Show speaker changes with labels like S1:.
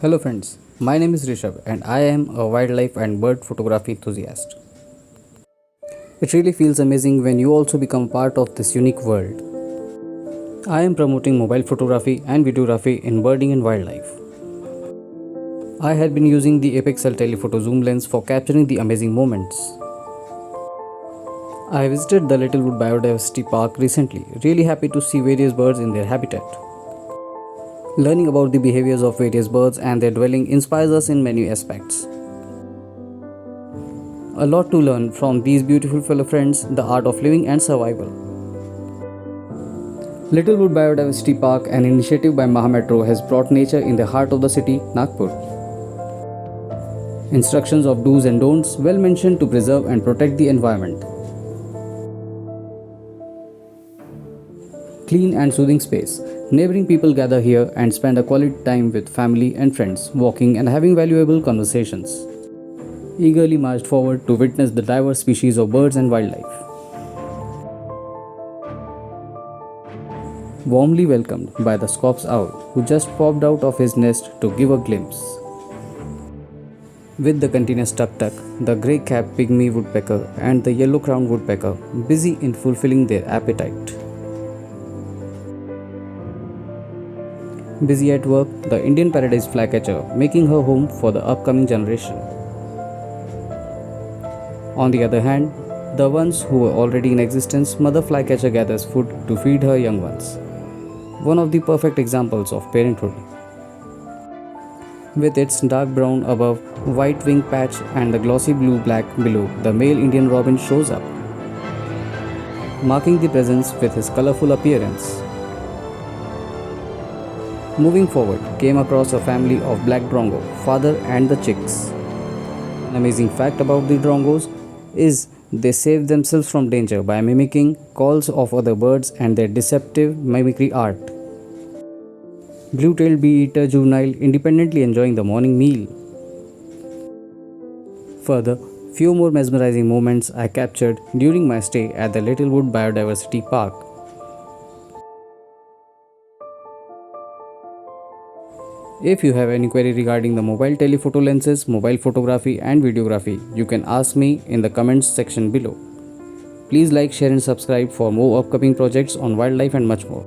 S1: Hello friends, my name is Rishabh and I am a wildlife and bird photography enthusiast. It really feels amazing when you also become part of this unique world. I am promoting mobile photography and videography in birding and wildlife. I had been using the Apexel telephoto zoom lens for capturing the amazing moments. I visited the Littlewood Biodiversity Park recently, really happy to see various birds in their habitat. Learning about the behaviors of various birds and their dwelling inspires us in many aspects. A lot to learn from these beautiful fellow friends, the art of living and survival. Littlewood Biodiversity Park, an initiative by Mahametro, has brought nature in the heart of the city, Nagpur. Instructions of do's and don'ts well mentioned to preserve and protect the environment. Clean and soothing space. Neighboring people gather here and spend a quality time with family and friends, walking and having valuable conversations. Eagerly marched forward to witness the diverse species of birds and wildlife. Warmly welcomed by the Scops owl, who just popped out of his nest to give a glimpse. With the continuous tuk-tuk, the grey-capped pygmy woodpecker and the yellow-crowned woodpecker busy in fulfilling their appetite. Busy at work, the Indian paradise flycatcher making her home for the upcoming generation. On the other hand, the ones who were already in existence, mother flycatcher gathers food to feed her young ones. One of the perfect examples of parenthood. With its dark brown above, white wing patch and the glossy blue-black below, the male Indian robin shows up, marking the presence with his colorful appearance. Moving forward, came across a family of black drongo, father and the chicks. An amazing fact about the drongos is they save themselves from danger by mimicking calls of other birds and their deceptive mimicry art. Blue-tailed bee-eater juvenile independently enjoying the morning meal. Further, few more mesmerizing moments I captured during my stay at the Littlewood Biodiversity Park. If you have any query regarding the mobile telephoto lenses, mobile photography and videography, you can ask me in the comments section below. Please like, share and subscribe for more upcoming projects on wildlife and much more.